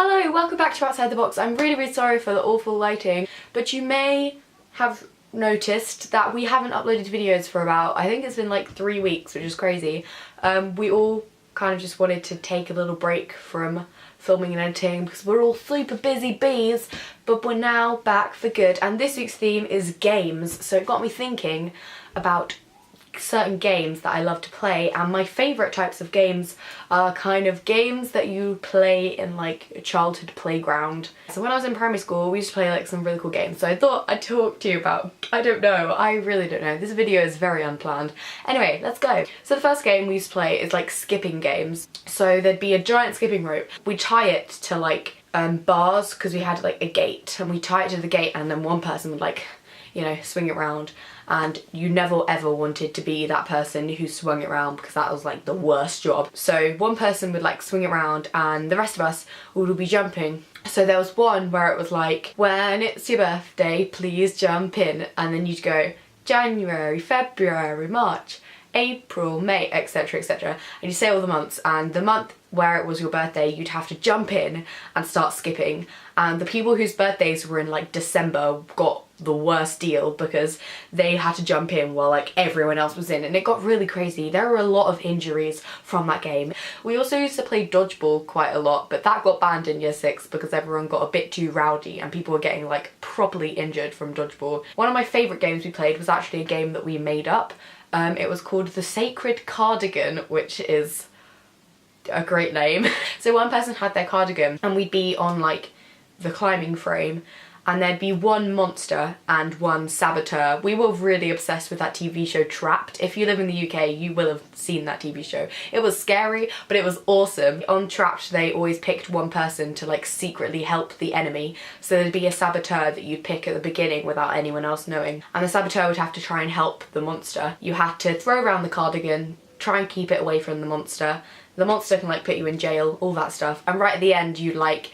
Hello, welcome back to Outside the Box. I'm really sorry for the awful lighting, but you may have noticed that we haven't uploaded videos for about, I think it's been like 3 weeks, which is crazy. We all kind of just wanted to take a little break from filming and editing because we're all super busy bees, but we're now back for good. And this week's theme is games, so it got me thinking about certain games that I love to play, and my favourite types of games are kind of games that you play in like a childhood playground. So when I was in primary school we used to play like some really cool games, so I thought I'd talk to you about, I really don't know, this video is very unplanned. Anyway, let's go. So the first game we used to play is like skipping games. So there'd be a giant skipping rope, we tie it to like bars because we had like a gate, and we tie it to the gate and then one person would like, you know, swing it round, and you never ever wanted to be that person who swung it round because that was like the worst job. So one person would like swing it round and the rest of us would be jumping. So there was one where it was like, when it's your birthday please jump in, and then you'd go January, February, March, April, May, etc, etc, and you say all the months, and the month where it was your birthday you'd have to jump in and start skipping, and the people whose birthdays were in like December got the worst deal because they had to jump in while like everyone else was in, and it got really crazy. There were a lot of injuries from that game. We also used to play dodgeball quite a lot, but that got banned in year 6 because everyone got a bit too rowdy and people were getting like properly injured from dodgeball. One of my favourite games we played was actually a game that we made up. It was called The Sacred Cardigan, which is a great name. So one person had their cardigan and we'd be on like the climbing frame, and there'd be one monster and one saboteur. We were really obsessed with that TV show Trapped. If you live in the UK, you will have seen that TV show. It was scary, but it was awesome. On Trapped, they always picked one person to like secretly help the enemy. So there'd be a saboteur that you'd pick at the beginning without anyone else knowing. And the saboteur would have to try and help the monster. You had to throw around the cardigan, try and keep it away from the monster. The monster can like put you in jail, all that stuff. And right at the end, you'd like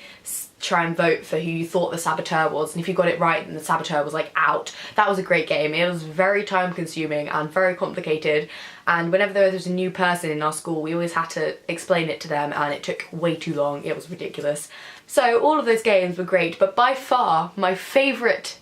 try and vote for who you thought the saboteur was, and if you got it right then the saboteur was like out. That was a great game. It was very time consuming and very complicated, and whenever there was a new person in our school we always had to explain it to them and it took way too long. It was ridiculous. So all of those games were great, but by far my favourite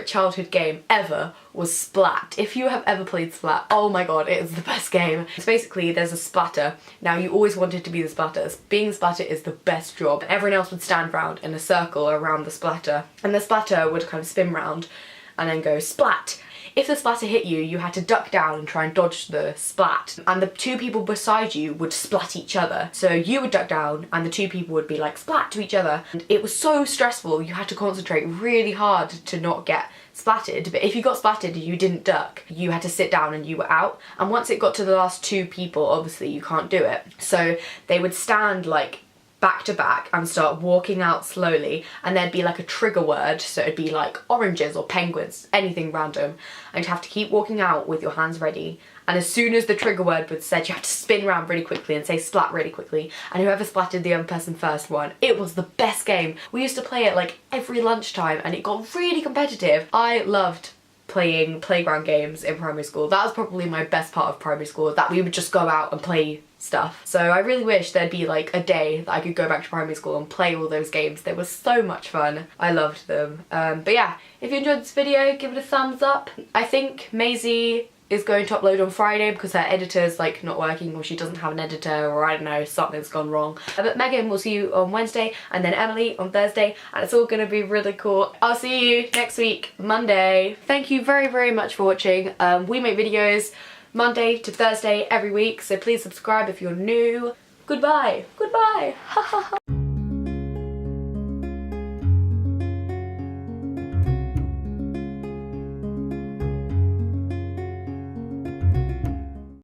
childhood game ever was Splat. If you have ever played Splat, oh my god, it is the best game. So basically there's a splatter. Now you always wanted to be the splatter. Being the splatter is the best job. Everyone else would stand round in a circle around the splatter, and the splatter would kind of spin round and then go splat. If the splatter hit you, you had to duck down and try and dodge the splat, and the two people beside you would splat each other. So you would duck down and the two people would be like splat to each other, and it was so stressful. You had to concentrate really hard to not get splattered, but if you got splattered and you didn't duck, you had to sit down and you were out. And once it got to the last 2 people, obviously you can't do it. So they would stand like back to back and start walking out slowly, and there'd be like a trigger word, so it'd be like oranges or penguins, anything random, and you'd have to keep walking out with your hands ready, and as soon as the trigger word was said you had to spin around really quickly and say splat really quickly, and whoever splatted the other person first won. It was the best game. We used to play it like every lunchtime and it got really competitive. I loved playing playground games in primary school. That was probably my best part of primary school, that we would just go out and play stuff. So I really wish there'd be like a day that I could go back to primary school and play all those games. They were so much fun. I loved them. But yeah, if you enjoyed this video, give it a thumbs up. I think Maisie is going to upload on Friday because her editor's like not working, or she doesn't have an editor, or I don't know, something's gone wrong. But Megan will see you on Wednesday, and then Emily on Thursday, and it's all gonna be really cool. I'll see you next week, Monday. Thank you very much for watching. We make videos Monday to Thursday every week, so please subscribe if you're new. Goodbye. Goodbye. Ha ha ha.